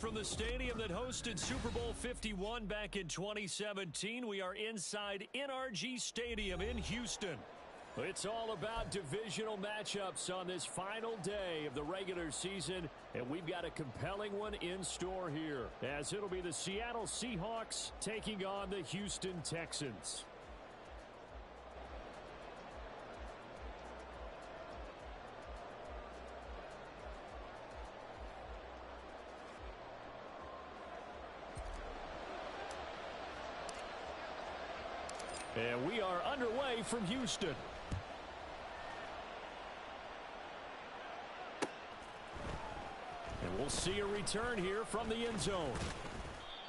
from the stadium that hosted Super Bowl 51 back in 2017. We are inside NRG Stadium in Houston. It's all about divisional matchups on this final day of the regular season, and we've got a compelling one in store here, as it'll be the Seattle Seahawks taking on the Houston Texans. And we are underway from Houston. And we'll see a return here from the end zone.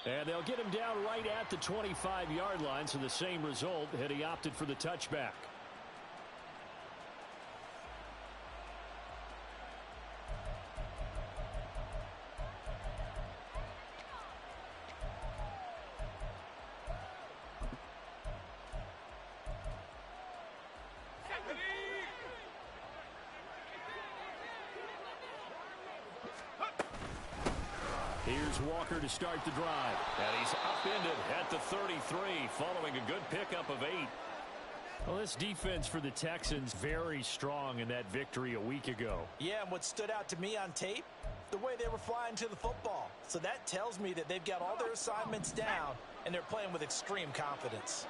And they'll get him down right at the 25-yard line, so the same result had he opted for the touchback. Here's Walker to start the drive. And he's upended at the 33 following a good pickup of 8. Well, this defense for the Texans very strong in that victory a week ago. Yeah, and what stood out to me on tape, the way they were flying to the football. So that tells me that they've got all their assignments down and they're playing with extreme confidence.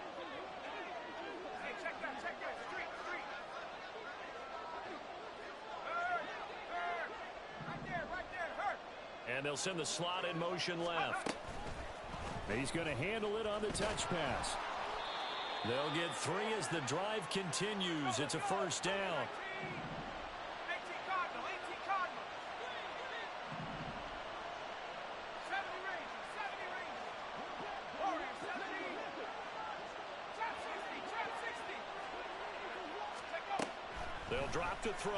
And they'll send the slot in motion left. He's going to handle it on the touch pass. They'll get 3 as the drive continues. It's a first down. They'll drop to throw.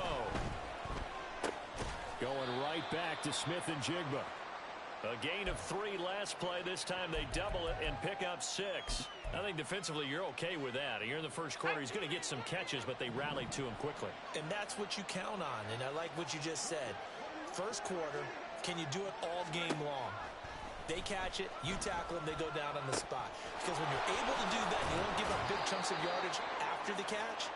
Going right back to Smith-Njigba. A gain of 3 last play. This time they double it and pick up 6. I think defensively you're okay with that. You're in the first quarter. He's going to get some catches, but they rallied to him quickly. And that's what you count on. And I like what you just said. First quarter, can you do it all game long? They catch it, you tackle them, they go down on the spot. Because when you're able to do that, you don't give up big chunks of yardage after the catch.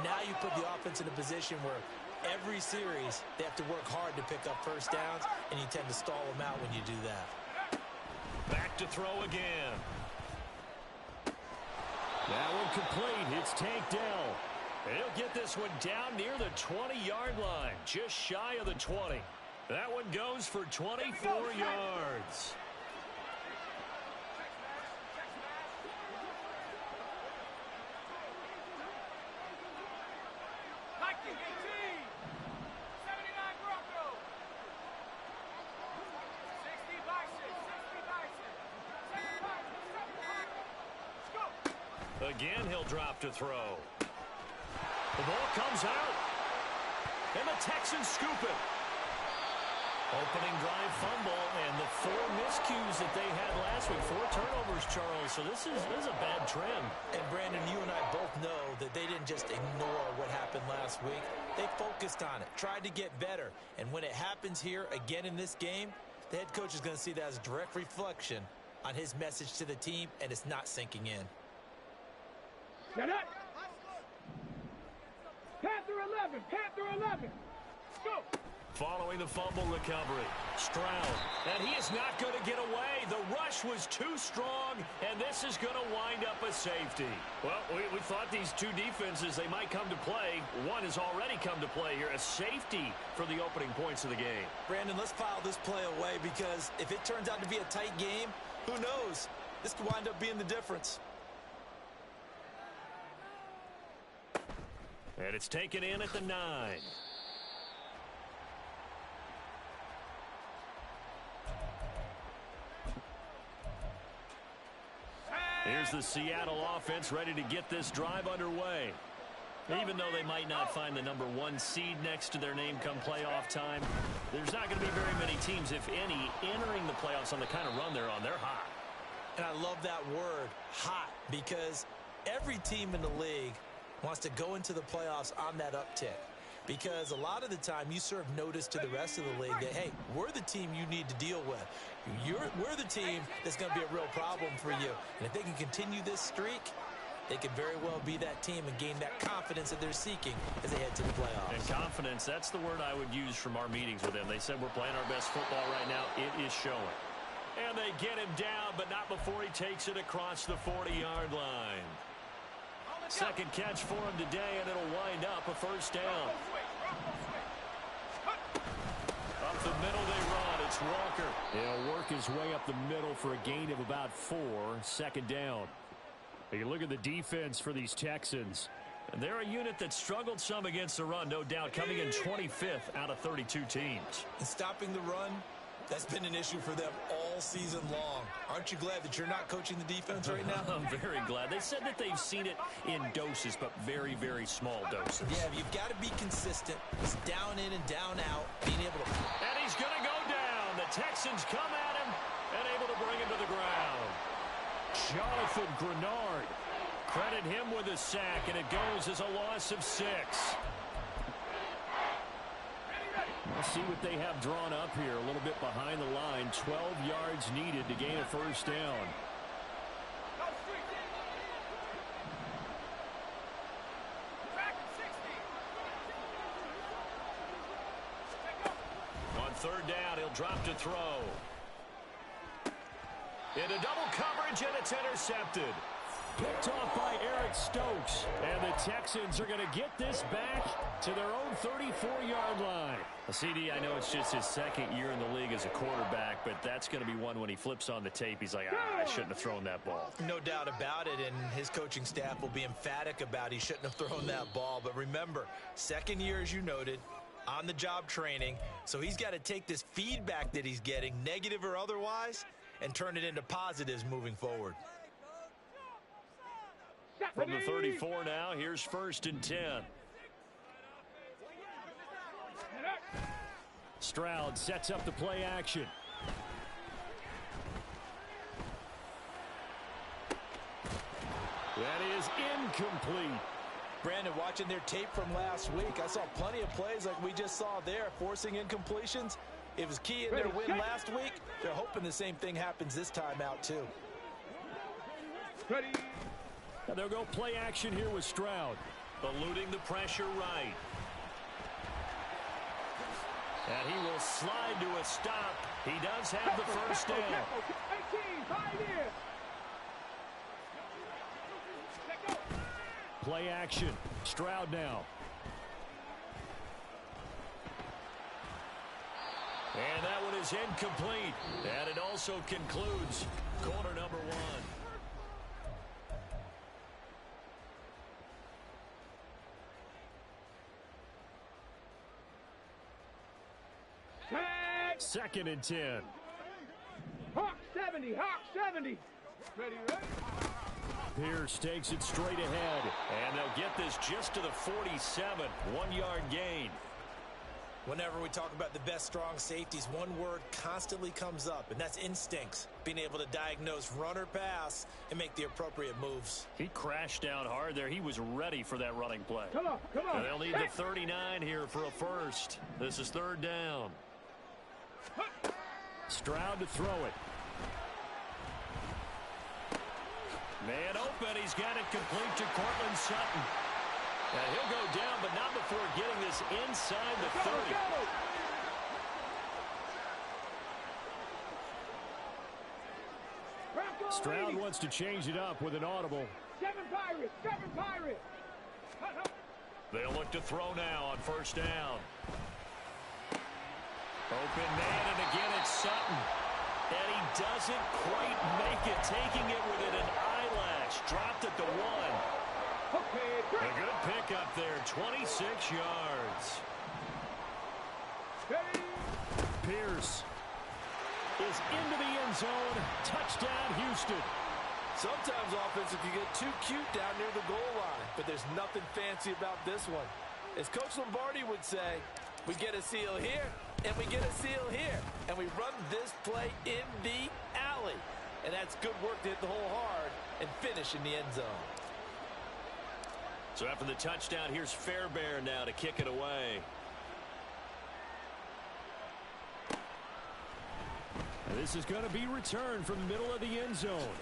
Now you put the offense in a position where every series, they have to work hard to pick up first downs, and you tend to stall them out when you do that. Back to throw again. That one complete. It's Tank Dell. He'll get this one down near the 20-yard line, just shy of the 20. That one goes for 24 yards. Again, he'll drop to throw. The ball comes out. And the Texans scoop it. Opening drive fumble, and the 4 miscues that they had last week. 4 turnovers, Charles. So this is a bad trend. And, Brandon, you and I both know that they didn't just ignore what happened last week. They focused on it, tried to get better. And when it happens here again in this game, the head coach is going to see that as a direct reflection on his message to the team, and it's not sinking in. Set up. Panther 11. Panther 11. Let's go. Following the fumble recovery, Stroud. And he is not going to get away. The rush was too strong, and this is going to wind up a safety. Well, we thought these two defenses, they might come to play. One has already come to play here. A safety for the opening points of the game. Brandon, let's file this play away, because if it turns out to be a tight game, who knows? This could wind up being the difference. And it's taken in at the 9. Here's the Seattle offense ready to get this drive underway. Even though they might not find the number 1 seed next to their name come playoff time, there's not going to be very many teams, if any, entering the playoffs on the kind of run they're on. They're hot. And I love that word, hot, because every team in the league wants to go into the playoffs on that uptick. because a lot of the time you serve notice to the rest of the league that, hey, we're the team you need to deal with. We're the team that's going to be a real problem for you. And if they can continue this streak, they can very well be that team and gain that confidence that they're seeking as they head to the playoffs. And confidence, that's the word I would use from our meetings with them. They said we're playing our best football right now. It is showing. And they get him down, but not before he takes it across the 40-yard line. Second catch for him today, and it'll wind up a first down. Up the middle they run. It's Walker. He'll work his way up the middle for a gain of about 4. Second down. You look at the defense for these Texans. And they're a unit that struggled some against the run, no doubt, coming in 25th out of 32 teams. And stopping the run, that's been an issue for them all season long. Aren't you glad that you're not coaching the defense right now? I'm very glad. They said that they've seen it in doses, but very, very small doses. Yeah, you've got to be consistent. It's down in and down out, being able to... And he's going to go down. The Texans come at him and able to bring him to the ground. Jonathan Grenard. Credit him with a sack, and it goes as a loss of 6. We'll see what they have drawn up here. A little bit behind the line. 12 yards needed to gain a first down. On third down, he'll drop to throw. Into double coverage, and it's intercepted. Picked off by Eric Stokes. And the Texans are going to get this back to their own 34-yard line. CD, I know it's just his second year in the league as a quarterback, but that's going to be one when he flips on the tape. He's like, I shouldn't have thrown that ball. No doubt about it, and his coaching staff will be emphatic about he shouldn't have thrown that ball. But remember, second year, as you noted, on-the-job training, so he's got to take this feedback that he's getting, negative or otherwise, and turn it into positives moving forward. From the 34 now, here's 1st and 10. Stroud sets up the play action. That is incomplete. Brandon, watching their tape from last week, I saw plenty of plays like we just saw there, forcing incompletions. It was key in their win last week. They're hoping the same thing happens this time out, too. Ready. And they'll go play action here with Stroud. Eluding the pressure right. And he will slide to a stop. He does have the first down. 18, 5 years. Play action. Stroud now. And that one is incomplete. And it also concludes quarter number 1. Second and 10. Hawk 70, Hawk 70. Ready, ready. Pierce takes it straight ahead. And they'll get this just to the 47. 1-yard gain. Whenever we talk about the best strong safeties, one word constantly comes up, and that's instincts. Being able to diagnose run or pass and make the appropriate moves. He crashed down hard there. He was ready for that running play. Come on, come on. And they'll need the 39 here for a first. This is 3rd down. Stroud to throw it. Man open. He's got it complete to Cortland Sutton. And he'll go down, but not before getting this inside the 30. Stroud wants to change it up with an audible. 7 Pirates, 7 Pirates. They'll look to throw now on 1st down. Open man, and again it's Sutton. And he doesn't quite make it, taking it within an eyelash. Dropped at the 1. Okay, a good pickup there, 26 yards. Ready. Pierce is into the end zone. Touchdown, Houston. Sometimes offensive can get too cute down near the goal line, but there's nothing fancy about this one. As Coach Lombardi would say, we get a seal here, and we get a seal here, and we run this play in the alley. And that's good work to hit the hole hard and finish in the end zone. So after the touchdown, here's Fairbairn now to kick it away. And this is going to be returned from the middle of the end zone.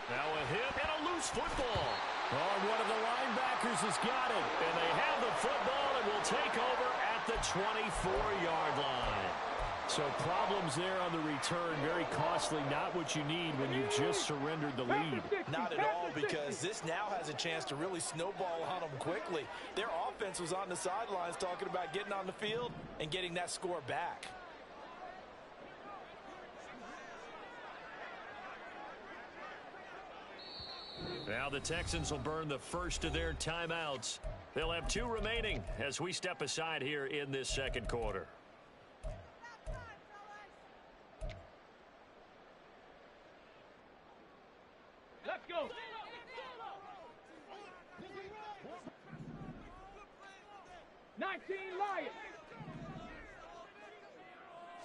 Now a hit and a loose football. Oh, one of the linebackers has got it. And they have the football and will take over at the 24-yard line. So problems there on the return, very costly, not what you need when you've just surrendered the lead. Not at all, because this now has a chance to really snowball on them quickly. Their offense was on the sidelines talking about getting on the field and getting that score back. Now the Texans will burn the first of their timeouts. They'll have 2 remaining as we step aside here in this second quarter. Let's go. Lions.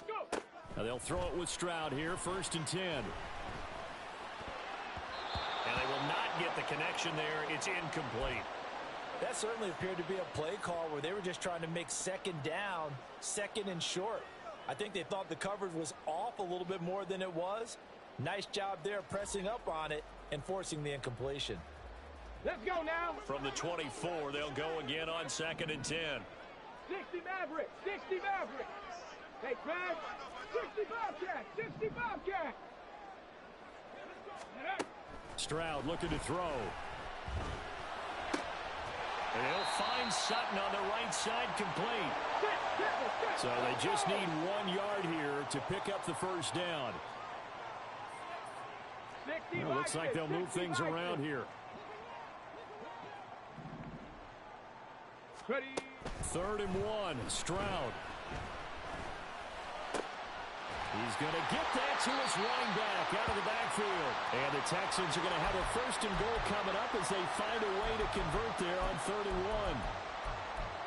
Go. Now they'll throw it with Stroud here, 1st and 10. And they will not get the connection there. It's incomplete. That certainly appeared to be a play call where they were just trying to make 2nd down, 2nd and short. I think they thought the coverage was off a little bit more than it was. Nice job there pressing up on it and forcing the incompletion. Let's go now. From the 24, they'll go again on 2nd and 10. 60 Mavericks. 60 Mavericks. Hey, Fred. 60 Bobcats. 60 Bobcats. Stroud looking to throw. And he'll find Sutton on the right side, complete. So they just need 1 yard here to pick up the first down. Well, looks like they'll move things around here. Ready. 3rd and 1, Stroud. He's going to get that to his running back out of the backfield. And the Texans are going to have a 1st and goal coming up as they find a way to convert there on 3rd and 1.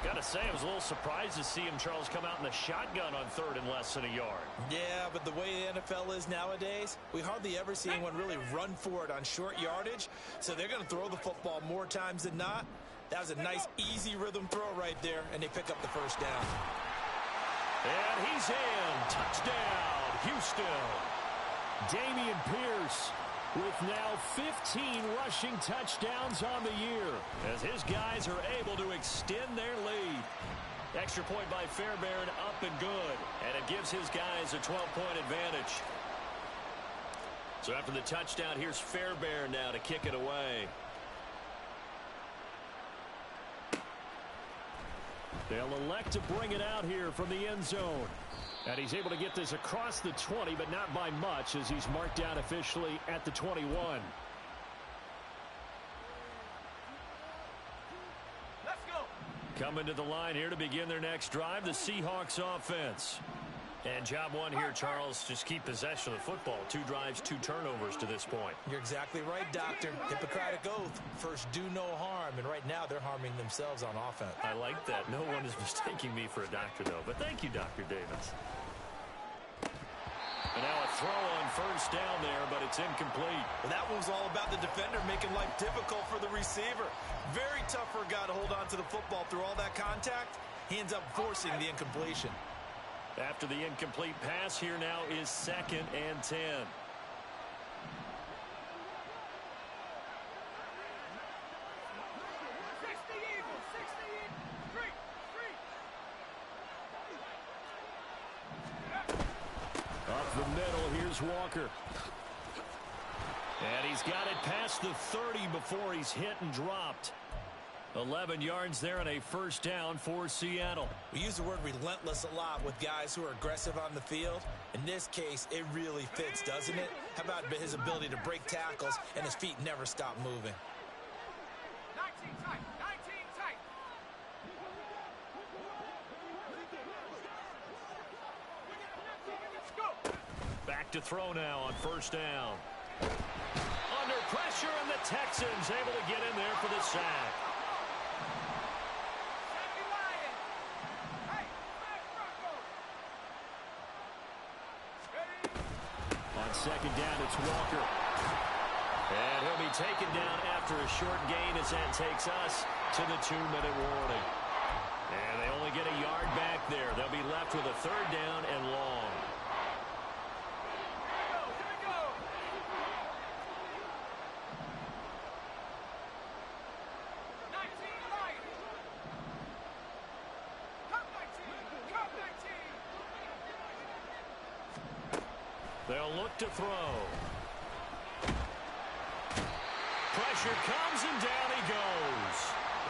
Got to say, I was a little surprised to see him, Charles, come out in the shotgun on 3rd and less than a yard. Yeah, but the way the NFL is nowadays, we hardly ever see anyone really run for it on short yardage. So they're going to throw the football more times than not. That was a nice, easy rhythm throw right there, and they pick up the first down. And he's in. Touchdown, Houston. Dameon Pierce with now 15 rushing touchdowns on the year as his guys are able to extend their lead. Extra point by Fairbairn, up and good. And it gives his guys a 12-point advantage. So after the touchdown, here's Fairbairn now to kick it away. They'll elect to bring it out here from the end zone. And he's able to get this across the 20, but not by much as he's marked down officially at the 21. Let's go. Coming to the line here to begin their next drive, the Seahawks offense. And job one here, Charles, just keep possession of the football. 2 drives, 2 turnovers to this point. You're exactly right, Doctor. Hippocratic oath. First, do no harm. And right now, they're harming themselves on offense. I like that. No one is mistaking me for a doctor, though. But thank you, Dr. Davis. And now a throw on 1st down there, but it's incomplete. Well, that one was all about the defender making life difficult for the receiver. Very tough for a guy to hold on to the football through all that contact. He ends up forcing the incompletion. After the incomplete pass, here now is 2nd and 10. Up the middle, here's Walker. And he's got it past the 30 before he's hit and dropped. 11 yards there and a 1st down for Seattle. We use the word relentless a lot with guys who are aggressive on the field. In this case, it really fits, doesn't it? How about his ability to break tackles and his feet never stop moving? 19 tight. 19 tight. Let's go. Back to throw now on 1st down. Under pressure, and the Texans able to get in there for the sack. On 2nd down, it's Walker. And he'll be taken down after a short gain as that takes us to the 2-minute warning. And they only get a yard back there. They'll be left with a 3rd down and long. They'll look to throw. Pressure comes and down he goes.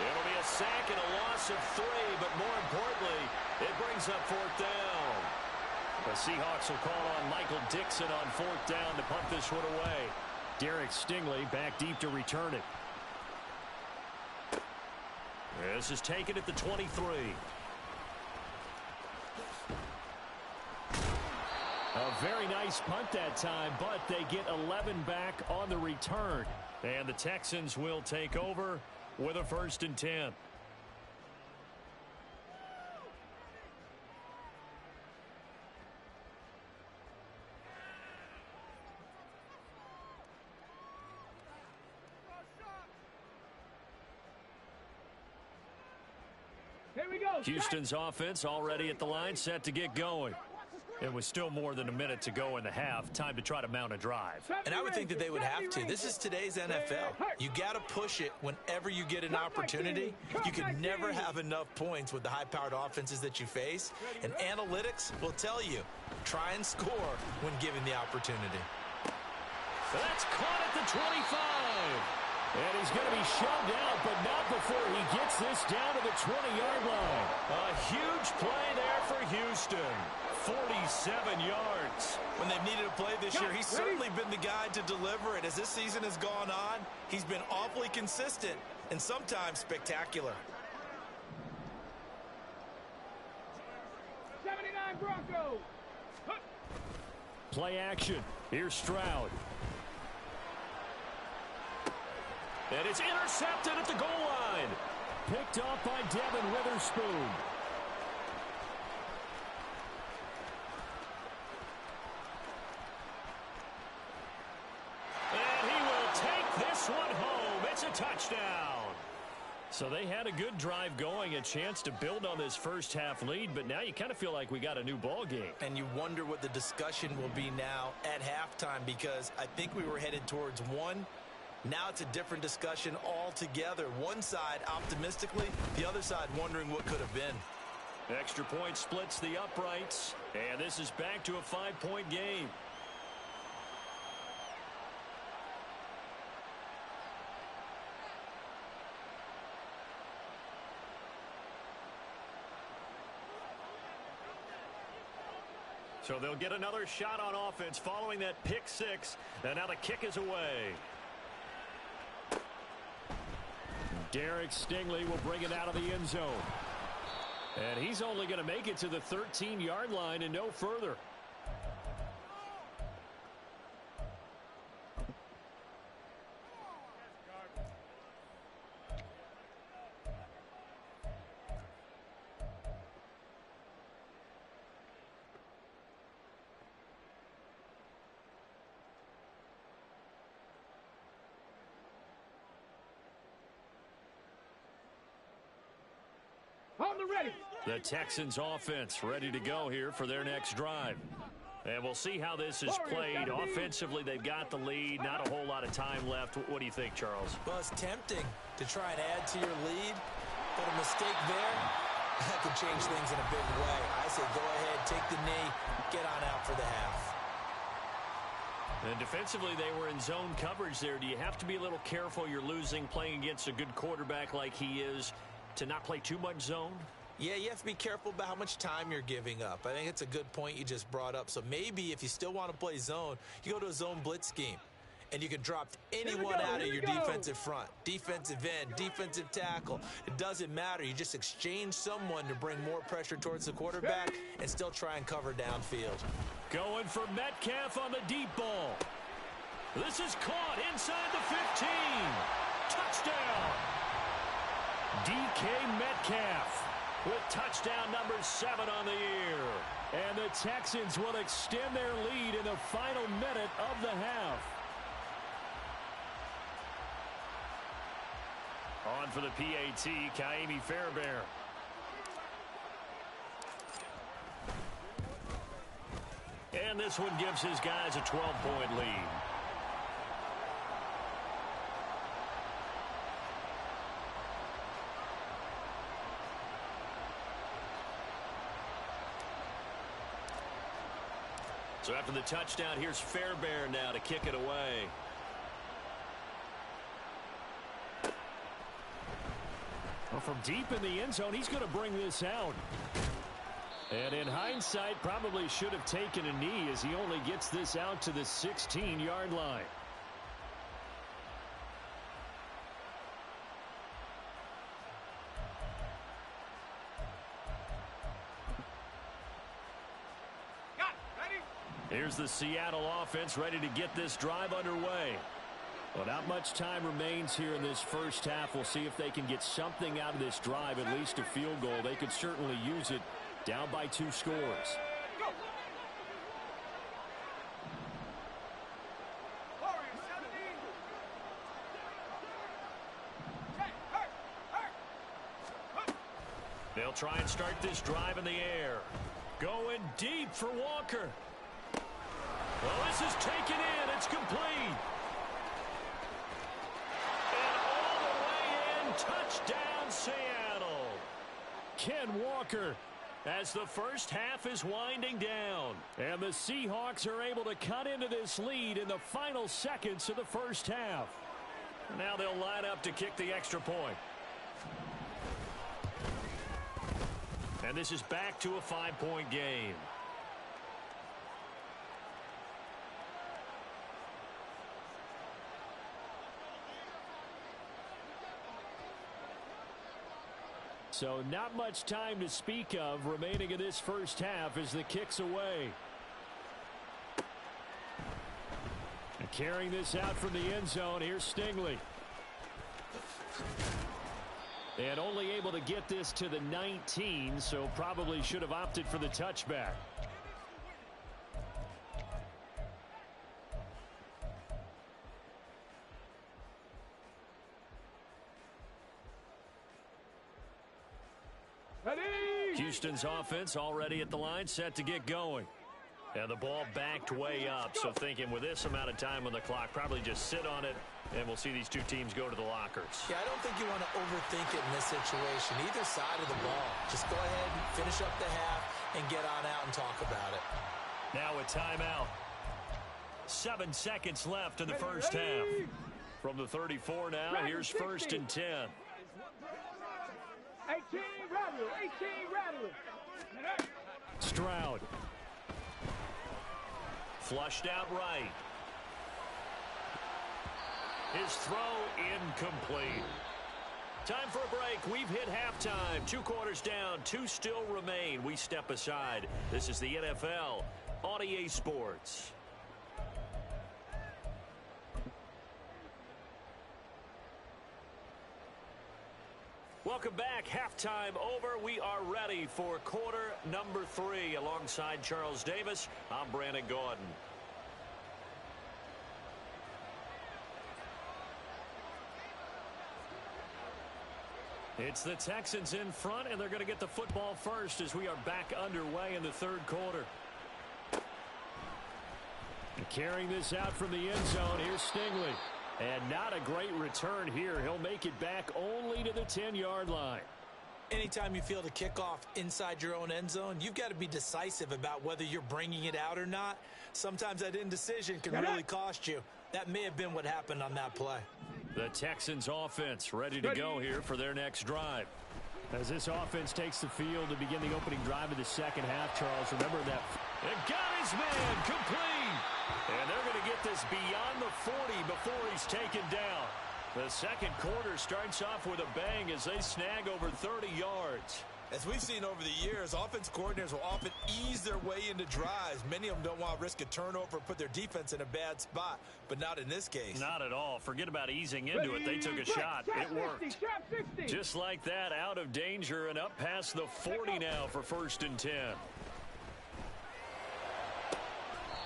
It'll be a sack and a loss of 3, but more importantly, it brings up 4th down. The Seahawks will call on Michael Dixon on 4th down to punt this one away. Derek Stingley back deep to return it. This is taken at the 23. A very nice punt that time, but they get 11 back on the return. And the Texans will take over with a 1st and 10. Here we go. Houston's offense already at the line, set to get going. It was still more than a minute to go in the half. Time to try to mount a drive. And I would think that they would have to. This is today's NFL. You got to push it whenever you get an opportunity. You can never have enough points with the high-powered offenses that you face. And analytics will tell you, try and score when given the opportunity. That's caught at the 25. And he's going to be shoved out, but not before he gets this down to the 20-yard line. A huge play there for Houston. 47 yards. When they've needed a play this year, he's certainly been the guy to deliver it. As this season has gone on, he's been awfully consistent and sometimes spectacular. 79 Broncos. Play action. Here's Stroud. And it's intercepted at the goal line. Picked off by Devin Witherspoon. One home. It's a touchdown. So they had a good drive going, a chance to build on this first half lead, but now you kind of feel like we got a new ball game. And you wonder what the discussion will be now at halftime, because I think we were headed towards one. Now it's a different discussion altogether. One side optimistically, the other side wondering what could have been. Extra point splits the uprights, and this is back to a 5-point game. So they'll get another shot on offense following that pick 6. And now the kick is away. Derek Stingley will bring it out of the end zone. And he's only going to make it to the 13-yard line and no further. The Texans offense ready to go here for their next drive. And we'll see how this is played. Offensively, they've got the lead. Not a whole lot of time left. What do you think, Charles? Well, it's tempting to try and add to your lead, but a mistake there, that could change things in a big way. I say go ahead, take the knee, get on out for the half. And defensively, they were in zone coverage there. Do you have to be a little careful? You're losing, playing against a good quarterback like he is, to not play too much zone? Yeah, you have to be careful about how much time you're giving up. I think it's a good point you just brought up. So maybe if you still want to play zone, you go to a zone blitz scheme. And you can drop anyone out of your defensive front. Defensive end, defensive tackle. It doesn't matter. You just exchange someone to bring more pressure towards the quarterback and still try and cover downfield. Going for Metcalf on the deep ball. This is caught inside the 15. Touchdown. DK Metcalf with touchdown number 7 on the year. And the Texans will extend their lead in the final minute of the half. for the PAT, Ka'imi Fairbairn. And this one gives his guys a 12-point lead. So after the touchdown, here's Fairbairn now to kick it away. Well, from deep in the end zone, he's going to bring this out. And in hindsight, probably should have taken a knee as he only gets this out to the 16-yard line. Here's the Seattle offense ready to get this drive underway. Well, not much time remains here in this first half. We'll see if they can get something out of this drive, at least a field goal. They could certainly use it down by 2 scores. They'll try and start this drive in the air. Going deep for Walker. Well, this is taken in. It's complete. And all the way in. Touchdown, Seattle. Ken Walker, as the first half is winding down. And the Seahawks are able to cut into this lead in the final seconds of the first half. Now they'll line up to kick the extra point. And this is back to a 5-point game. So not much time to speak of remaining in this first half as the kick's away. And carrying this out from the end zone, here's Stingley. And only able to get this to the 19, so probably should have opted for the touchback. Houston's offense already at the line, set to get going. And the ball backed way up, so thinking with this amount of time on the clock, probably just sit on it, and we'll see these two teams go to the lockers. Yeah, I don't think you want to overthink it in this situation. Either side of the ball. Just go ahead, finish up the half, and get on out and talk about it. Now a timeout. 7 seconds left in the first half. From the 34 now, here's 1st and 10. 18 Rattler. Stroud. Flushed out right. His throw incomplete. Time for a break. We've hit halftime. 2 quarters down, 2 still remain. We step aside. This is the NFL on EA Sports. Welcome back. Halftime over. We are ready for quarter number 3. Alongside Charles Davis, I'm Brandon Gaudin. It's the Texans in front, and they're going to get the football first as we are back underway in the 3rd quarter. And carrying this out from the end zone, here's Stingley. And not a great return here. He'll make it back only to the 10-yard line. Anytime you feel the kickoff inside your own end zone, you've got to be decisive about whether you're bringing it out or not. Sometimes that indecision can really cost you. That may have been what happened on that play. The Texans offense ready to go here for their next drive. As this offense takes the field to begin the opening drive of the second half, Charles, remember that. And got his man complete. And they're going to get this beyond the 40 before he's taken down. The second quarter starts off with a bang as they snag over 30 yards. As we've seen over the years, offense coordinators will often ease their way into drives. Many of them don't want to risk a turnover or put their defense in a bad spot, but not in this case. Not at all. Forget about easing into it. They took a shot. It worked. Just like that, out of danger and up past the 40 now for 1st and 10.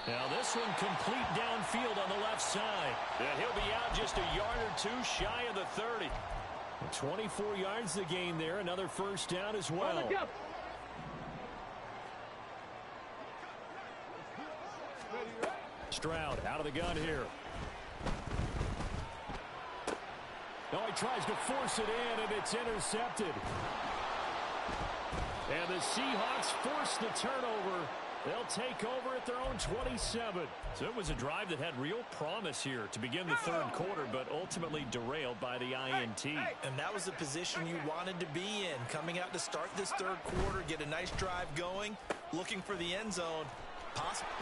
Now this one complete downfield on the left side. And he'll be out just a yard or 2 shy of the 30. 24 yards to gain there. Another first down as well. Stroud out of the gun here. Oh, he tries to force it in, and it's intercepted. And the Seahawks force the turnover. They'll take over at their own 27. So it was a drive that had real promise here to begin the third quarter, but ultimately derailed by the INT. And that was the position you wanted to be in. Coming out to start this third quarter, get a nice drive going, looking for the end zone.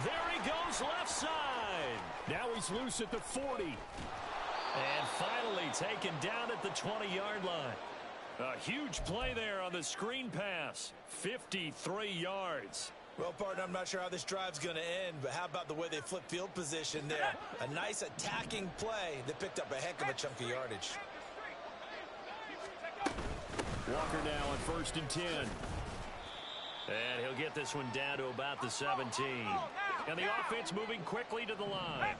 There he goes left side. Now he's loose at the 40. And finally taken down at the 20-yard line. A huge play there on the screen pass. 53 yards. Well, partner, I'm not sure how this drive's going to end, but how about the way they flip field position there? A nice attacking play that picked up a heck of a chunk of yardage. Walker now on 1st and 10. And he'll get this one down to about the 17. And the offense moving quickly to the line.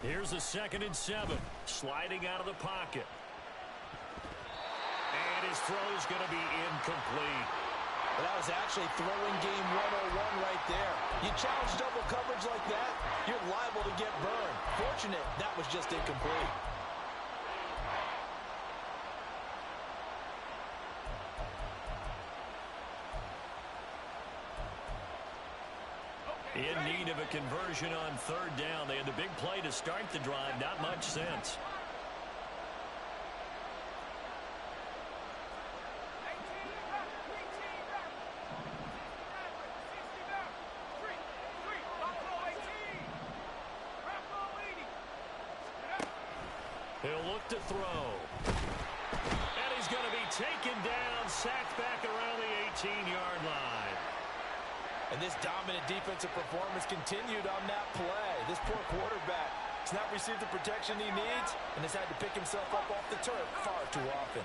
Here's a 2nd and 7. Sliding out of the pocket. And his throw's going to be incomplete. Well, that was actually throwing game 101 right there. You challenge double coverage like that, you're liable to get burned. Fortunate that was just incomplete. In need of a conversion on 3rd down. They had the big play to start the drive. Not much sense. He'll look to throw. And he's going to be taken down, sacked back around the 18-yard line. And this dominant defensive performance continued on that play. This poor quarterback has not received the protection he needs and has had to pick himself up off the turf far too often.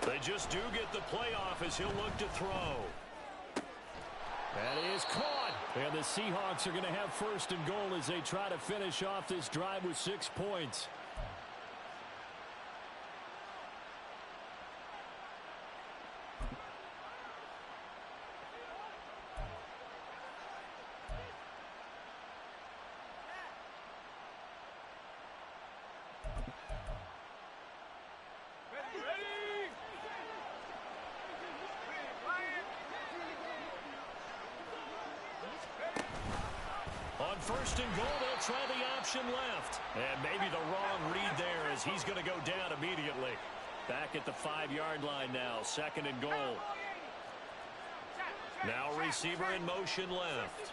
They just do get the playoff as he'll look to throw. That is caught. And the Seahawks are going to have 1st and goal as they try to finish off this drive with 6 points. On 1st and goal, they'll try the option left. And maybe the wrong read there as he's going to go down immediately. Back at the 5-yard line now, 2nd and goal. Now receiver in motion left.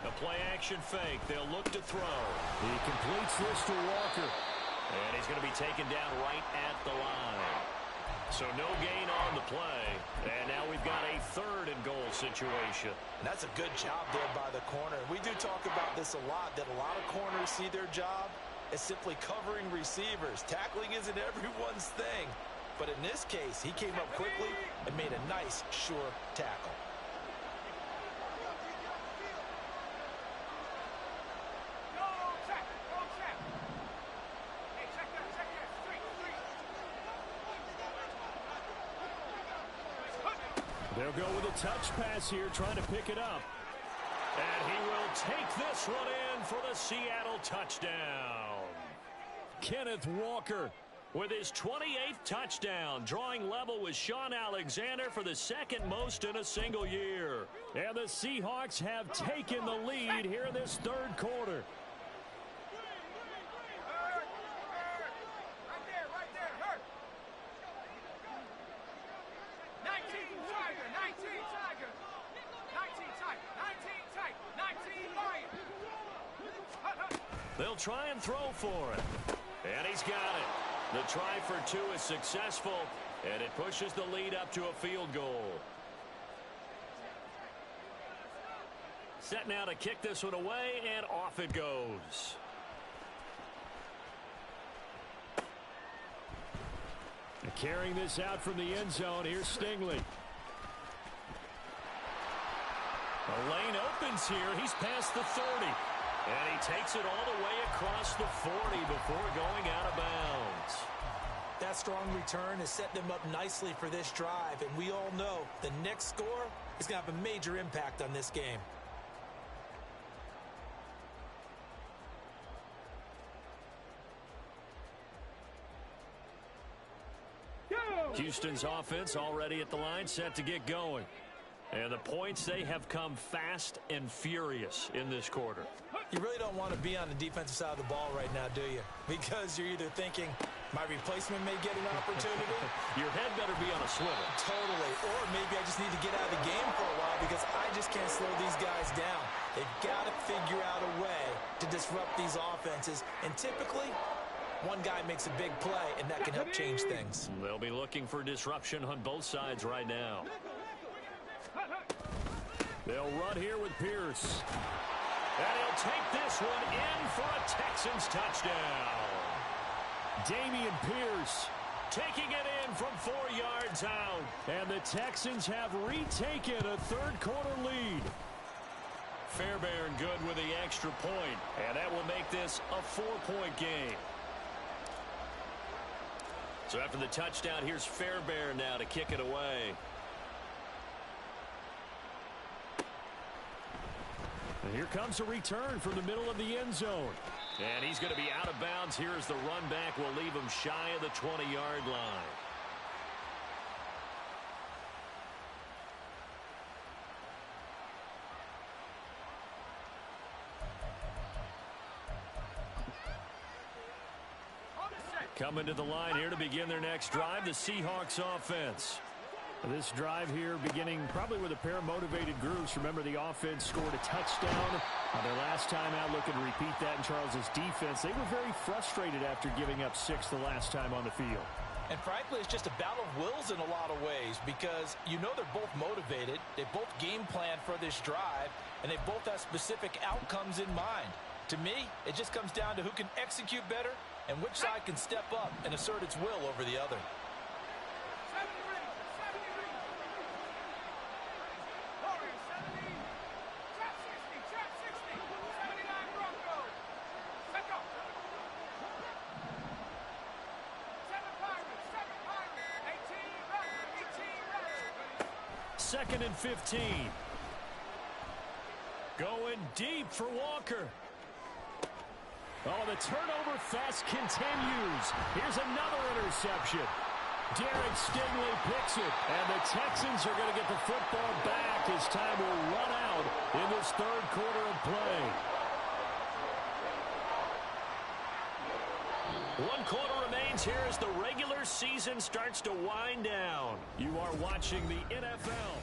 A play action fake. They'll look to throw. He completes this to Walker. And he's going to be taken down right at the line. So no gain on the play. And now we've got a 3rd and goal situation. And that's a good job there by the corner. We do talk about this a lot, that a lot of corners see their job as simply covering receivers. Tackling isn't everyone's thing. But in this case, he came up quickly and made a nice, sure tackle. They'll go with a touch pass here, trying to pick it up. And he will take this one in for the Seattle touchdown. Kenneth Walker with his 28th touchdown, drawing level with Sean Alexander for the 2nd most in a single year. And the Seahawks have taken the lead here in this 3rd quarter. They'll try and throw for it. And he's got it. The try for two is successful, and it pushes the lead up to a field goal. Set now to kick this one away, and off it goes. And carrying this out from the end zone, here's Stingley. The lane opens here. He's past the 30. And he takes it all the way across the 40 before going out of bounds. That strong return has set them up nicely for this drive, and we all know the next score is going to have a major impact on this game. Houston's offense already at the line, set to get going. And the points, they have come fast and furious in this quarter. You really don't want to be on the defensive side of the ball right now, do you? Because you're either thinking, my replacement may get an opportunity. Your head better be on a swivel. Totally. Or maybe I just need to get out of the game for a while because I just can't slow these guys down. They've got to figure out a way to disrupt these offenses. And typically, one guy makes a big play, and that can help change things. They'll be looking for disruption on both sides right now. They'll run here with Pierce. And he'll take this one in for a Texans touchdown. Dameon Pierce taking it in from 4 yards out. And the Texans have retaken a third-quarter lead. Fairbairn good with the extra point. And that will make this a 4-point game. So after the touchdown, here's Fairbairn now to kick it away. And here comes a return from the middle of the end zone. And he's going to be out of bounds here as the run back will leave him shy of the 20-yard line. Coming to the line here to begin their next drive, the Seahawks offense. This drive here beginning probably with a pair of motivated groups. Remember, the offense scored a touchdown on their last time out. Looking to repeat that in Charles's defense. They were very frustrated after giving up 6 the last time on the field. And frankly, it's just a battle of wills in a lot of ways because you know they're both motivated. They both game plan for this drive, and they both have specific outcomes in mind. To me, it just comes down to who can execute better and which side can step up and assert its will over the other. Second and 15. Going deep for Walker. Oh, the turnover fest continues. Here's another interception. Derek Stingley picks it. And the Texans are going to get the football back as time will run out in this third quarter of play. 1 quarter remains here as the regular season starts to wind down. You are watching the NFL.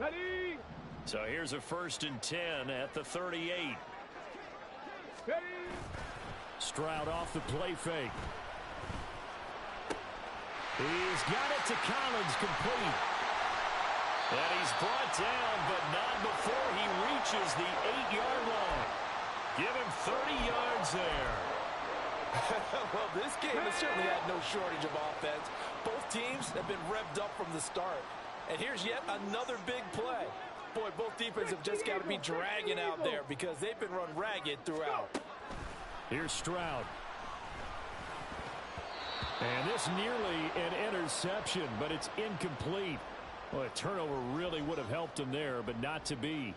Ready? So here's a 1st and 10 at the 38. Ready? Stroud off the play fake. He's got it to Collins, complete. And he's brought down, but not before he reaches the 8-yard line. Give him 30 yards there. Well, this game has certainly had no shortage of offense. Both teams have been revved up from the start. And here's yet another big play. Boy, both defenses have just got to be dragging out there because they've been run ragged throughout. Here's Stroud. And this nearly an interception, but it's incomplete. Well, a turnover really would have helped him there, but not to be.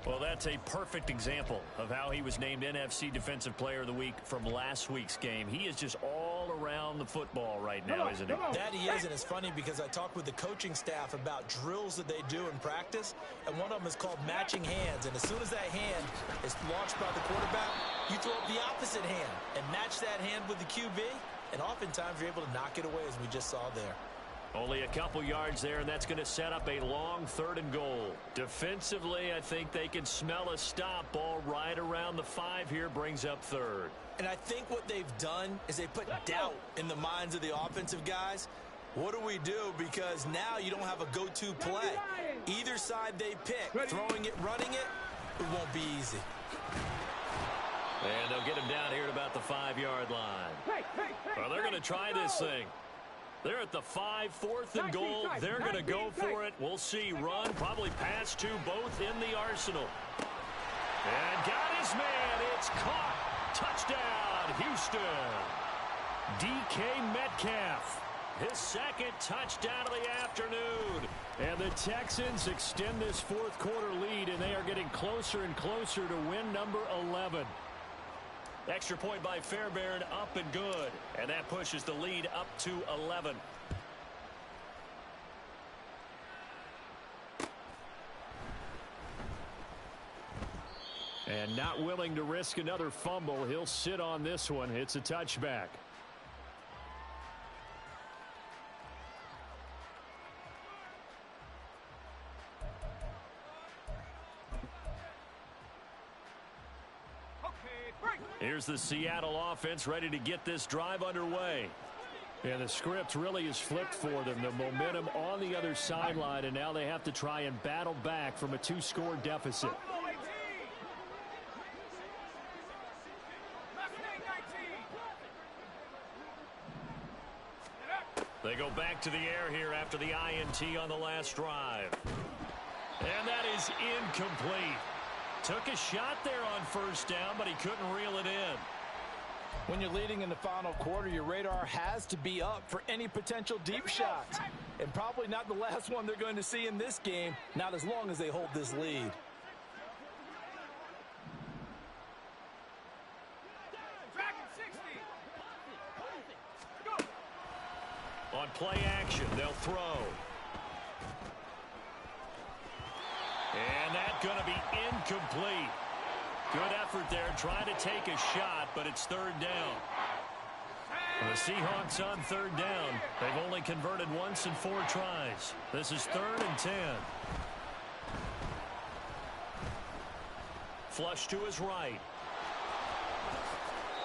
Well, that's a perfect example of how he was named NFC Defensive Player of the Week from last week's game. He is just all around the football right now, isn't he? That he is, and it's funny because I talked with the coaching staff about drills that they do in practice, and one of them is called matching hands. And as soon as that hand is launched by the quarterback, you throw up the opposite hand and match that hand with the QB, and oftentimes you're able to knock it away, as we just saw there. Only a couple yards there, and that's going to set up a long 3rd and goal. Defensively, I think they can smell a stop. Ball right around the 5 here, brings up 3rd. And I think what they've done is they put doubt in the minds of the offensive guys. What do we do? Because now you don't have a go-to play. Either side they pick, throwing it, running it, it won't be easy. And they'll get him down here at about the 5-yard line. Well, they're going to try this thing. They're at the 5, 4th and goal. They're going to go for it. We'll see. Run, probably pass to both in the arsenal. And got his man. It's caught. Touchdown, Houston. DK Metcalf. His 2nd touchdown of the afternoon. And the Texans extend this 4th quarter lead, and they are getting closer and closer to win number 11. Extra point by Fairbairn, up and good. And that pushes the lead up to 11. And not willing to risk another fumble. He'll sit on this one. It's a touchback. Here's the Seattle offense ready to get this drive underway. And the script really is flipped for them. The momentum on the other sideline, and now they have to try and battle back from a 2-score deficit. They go back to the air here after the INT on the last drive. And that is incomplete. Took a shot there on 1st down, but he couldn't reel it in. When you're leading in the final quarter, your radar has to be up for any potential deep shots. And probably not the last one they're going to see in this game, not as long as they hold this lead. On play action, they'll throw. And that's going to be incomplete. Good effort there, trying to take a shot, but it's 3rd down. The Seahawks on 3rd down. They've only converted once in 4 tries. This is 3rd and 10. Flush to his right.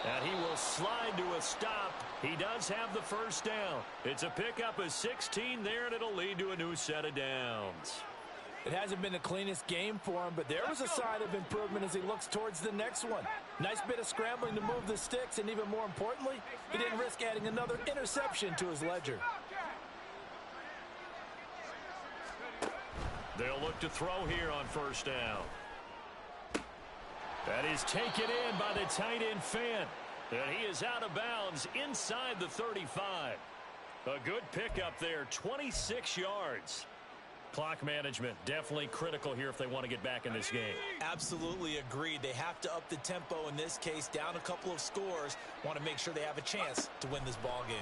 And he will slide to a stop. He does have the 1st down. It's a pickup of 16 there, and it'll lead to a new set of downs. It hasn't been the cleanest game for him, but there was a sign of improvement as he looks towards the next one. Nice bit of scrambling to move the sticks, and even more importantly, he didn't risk adding another interception to his ledger. They'll look to throw here on 1st down. That is taken in by the tight end Fant. And he is out of bounds inside the 35. A good pickup there, 26 yards. Clock management definitely critical here if they want to get back in this game. Absolutely agreed. They have to up the tempo in this case, down a couple of scores. Want to make sure they have a chance to win this ball game.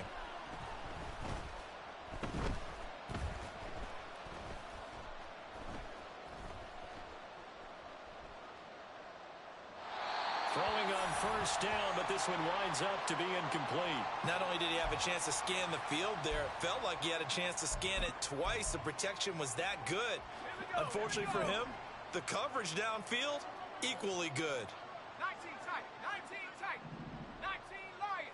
Throwing on 1st down, but this one winds up to be incomplete. Not only did he have a chance to scan the field there, it felt like he had a chance to scan it twice. The protection was that good. Unfortunately for him, the coverage downfield, equally good. 19 tight, 19 tight, 19 lion.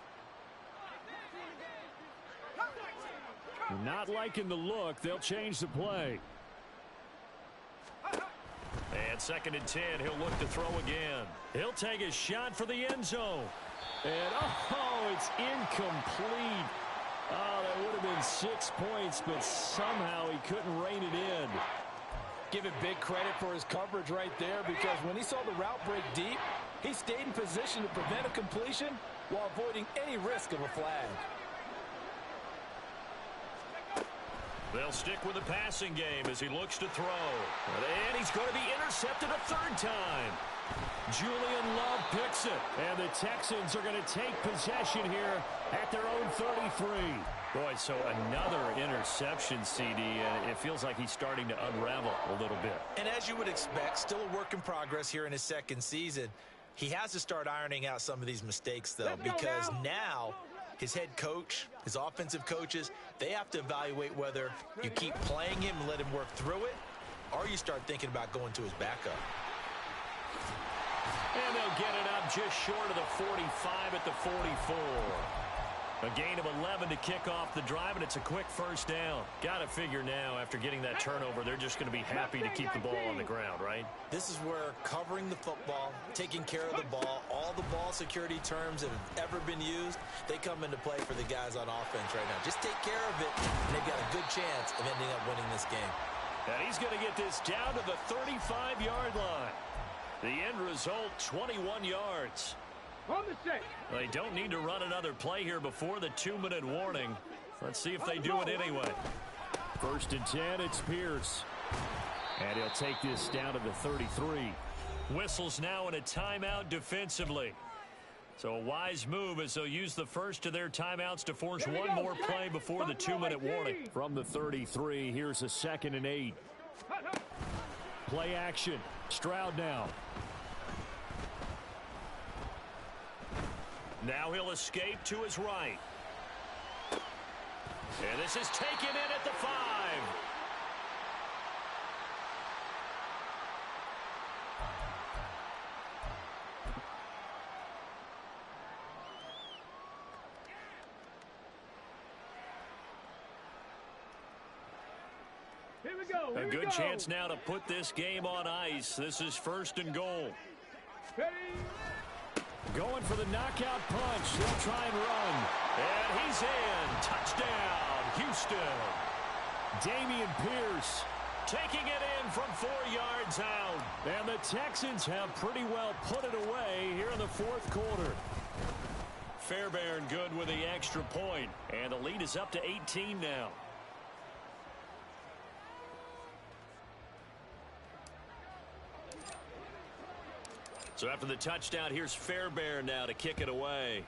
Not liking the look. They'll change the play. And 2nd and 10, he'll look to throw again. He'll take a shot for the end zone. And, oh, it's incomplete. Oh, that would have been 6 points, but somehow he couldn't rein it in. Give it big credit for his coverage right there, because when he saw the route break deep, he stayed in position to prevent a completion while avoiding any risk of a flag. They'll stick with the passing game as he looks to throw. And he's going to be intercepted a third time. Julian Love picks it, and the Texans are going to take possession here at their own 33. Boy, so another interception, CD, and it feels like he's starting to unravel a little bit. And as you would expect, still a work in progress here in his second season. He has to start ironing out some of these mistakes, though, because now his head coach, his offensive coaches, they have to evaluate whether you keep playing him and let him work through it, or you start thinking about going to his backup. And they'll get it up just short of the 45 at the 44. A gain of 11 to kick off the drive, and it's a quick first down. Got to figure now, after getting that turnover, they're just going to be happy to keep the ball on the ground, right? This is where covering the football, taking care of the ball, all the ball security terms that have ever been used, they come into play for the guys on offense right now. Just take care of it, and they've got a good chance of ending up winning this game. And he's going to get this down to the 35-yard line. The end result, 21 yards. On the set. They don't need to run another play here before the 2-minute warning. Let's see if they do it anyway. 1st and 10, it's Pierce. And he'll take this down to the 33. Whistles now in a timeout defensively. So a wise move as they'll use the first of their timeouts to force one more play before the 2-minute warning. From the 33, here's a 2nd and 8. Play action. Stroud now. Now he'll escape to his right. And this is taken in at the 5. Here we go. A good chance now to put this game on ice. This is 1st and goal. Ready. Going for the knockout punch. They'll try and run. And he's in. Touchdown, Houston. Dameon Pierce taking it in from 4 yards out. And the Texans have pretty well put it away here in the 4th quarter. Fairbairn good with the extra point. And the lead is up to 18 now. So after the touchdown, here's Fairbairn now to kick it away.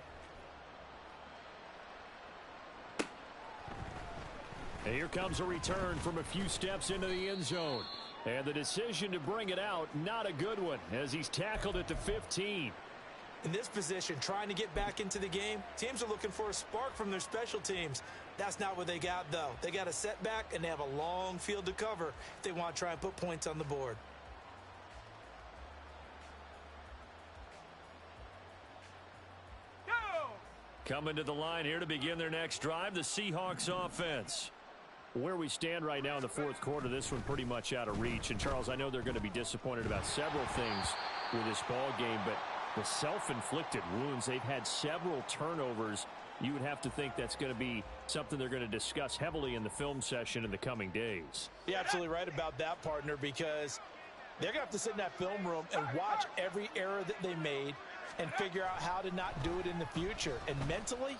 And here comes a return from a few steps into the end zone. And the decision to bring it out, not a good one, as he's tackled at the 15. In this position, trying to get back into the game, teams are looking for a spark from their special teams. That's not what they got, though. They got a setback, and they have a long field to cover if they want to try and put points on the board. Coming to the line here to begin their next drive, the Seahawks offense. Where we stand right now in the 4th quarter, this one pretty much out of reach. And, Charles, I know they're going to be disappointed about several things with this ball game, but the self-inflicted wounds, they've had several turnovers. You would have to think that's going to be something they're going to discuss heavily in the film session in the coming days. You're absolutely right about that, partner, because they're going to have to sit in that film room and watch every error that they made and figure out how to not do it in the future. And mentally,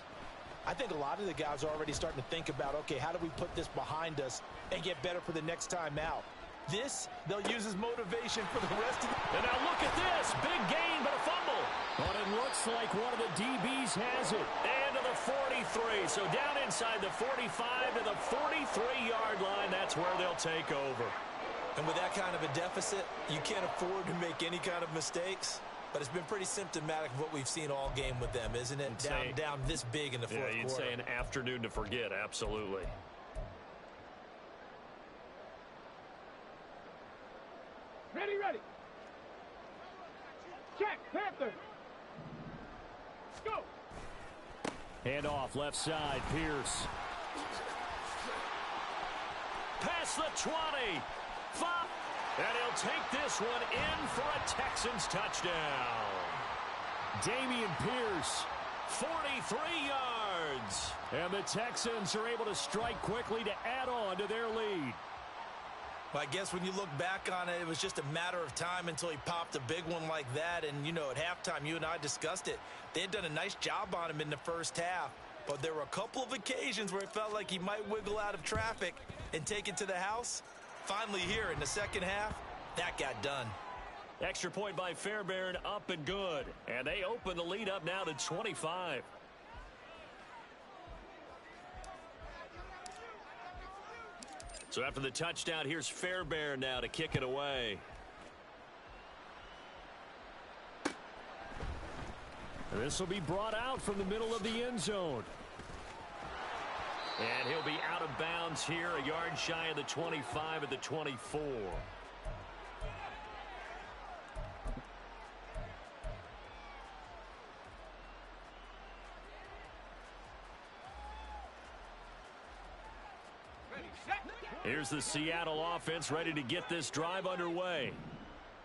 I think a lot of the guys are already starting to think about, okay, how do we put this behind us and get better for the next time out? This, they'll use as motivation for the rest of the... And now look at this. Big gain, but a fumble. But it looks like one of the DBs has it. And to the 43. So down inside the 45 to the 43-yard line. That's where they'll take over. And with that kind of a deficit, you can't afford to make any kind of mistakes. But it's been pretty symptomatic of what we've seen all game with them, isn't it? Down this big in the 4th quarter. Yeah, you'd say an afternoon to forget, absolutely. Ready. Check, Panther. Go. Hand off, left side, Pierce. Past the 20. 5. And he'll take this one in for a Texans touchdown. Dameon Pierce, 43 yards. And the Texans are able to strike quickly to add on to their lead. Well, I guess when you look back on it, it was just a matter of time until he popped a big one like that. And, you know, at halftime, you and I discussed it. They had done a nice job on him in the first half. But there were a couple of occasions where it felt like he might wiggle out of traffic and take it to the house. Finally here in the second half, That got done. Extra point by Fairbairn, up and good. And they open the lead up now to 25. So after the touchdown, here's Fairbairn now to kick it away. This will be brought out from the middle of the end zone. And he'll be out of bounds here, a yard shy of the 25 at the 24. Here's the Seattle offense ready to get this drive underway.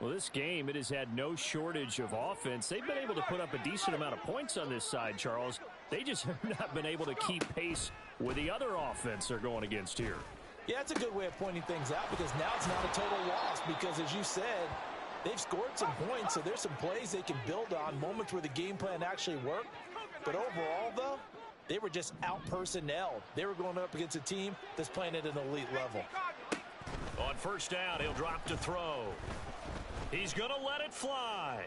Well, this game, it has had no shortage of offense. They've been able to put up a decent amount of points on this side, Charles. They just have not been able to keep pace with the other offense they're going against here. Yeah, that's a good way of pointing things out because now it's not a total loss because, as you said, they've scored some points, so there's some plays they can build on, moments where the game plan actually worked. But overall, though, they were just out-personnelled. They were going up against a team that's playing at an elite level. On first down, he'll drop to throw. He's going to let it fly.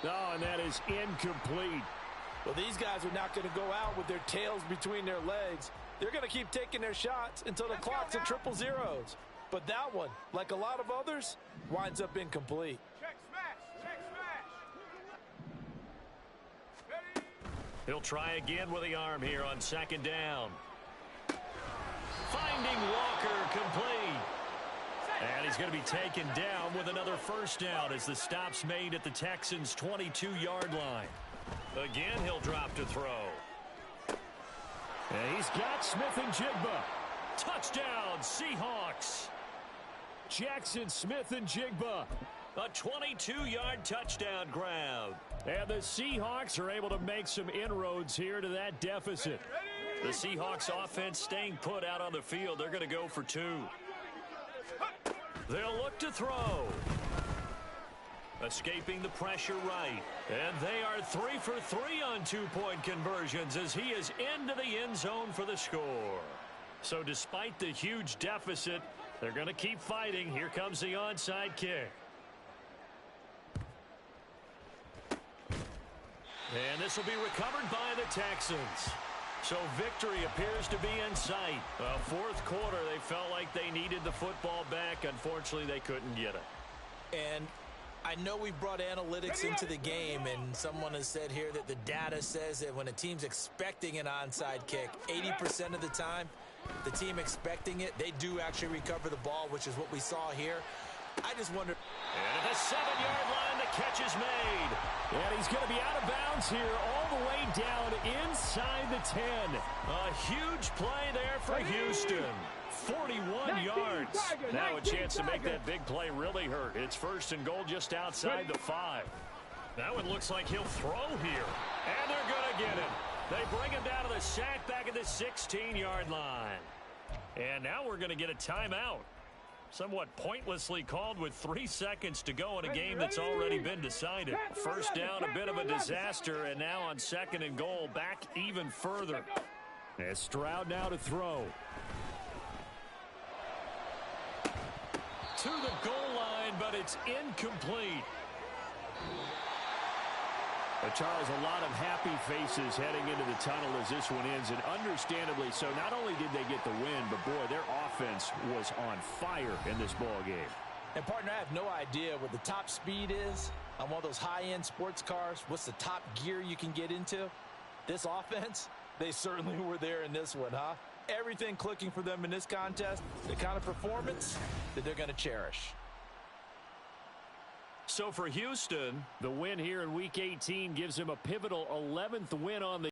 Oh, and that is incomplete. Well, these guys are not going to go out with their tails between their legs. They're going to keep taking their shots until the clock's at triple zeros. But that one, like a lot of others, winds up incomplete. Check smash. Check smash. He'll try again with the arm here on second down. Finding Walker complete. And he's going to be taken down with another first down as the stop's made at the Texans' 22-yard line. Again, he'll drop to throw. And he's got Smith and Jigba. Touchdown, Seahawks. Jackson Smith and Jigba. A 22-yard touchdown grab. And the Seahawks are able to make some inroads here to that deficit. The Seahawks offense staying put out on the field. They're going to go for two. They'll look to throw. Escaping the pressure right. And they are 3 for 3 on two-point conversions as he is into the end zone for the score. So despite the huge deficit, they're going to keep fighting. Here comes the onside kick. And this will be recovered by the Texans. So victory appears to be in sight. Fourth quarter, they felt like they needed the football back. Unfortunately, they couldn't get it. And I know we brought analytics into the game, and someone has said here that the data says that when a team's expecting an onside kick, 80% of the time, the team expecting it, they do actually recover the ball, which is what we saw here. I just wonder. And at the 7-yard line, the catch is made. And he's going to be out of bounds here all the way down inside the 10. A huge play there for Houston. 41 yards. Now a chance to make that big play really hurt. It's first and goal just outside the 5. That one looks like he'll throw here. And they're going to get him. They bring him down to the sack back at the 16-yard line. And now we're going to get a timeout. Somewhat pointlessly called with 3 seconds to go in a game that's already been decided. First down, a bit of a disaster, and now on second and goal, back even further. And Stroud now to throw. To the goal line, but it's incomplete. But Charles, a lot of happy faces heading into the tunnel as this one ends, and understandably so. Not only did they get the win, but boy, their offense was on fire in this ball game. And partner, I have no idea what the top speed is on one of those high-end sports cars. What's the top gear you can get into? This offense, they certainly were there in this one, huh? Everything clicking for them in this contest, the kind of performance that they're going to cherish. So for Houston, the win here in Week 18 gives them a pivotal 11th win on the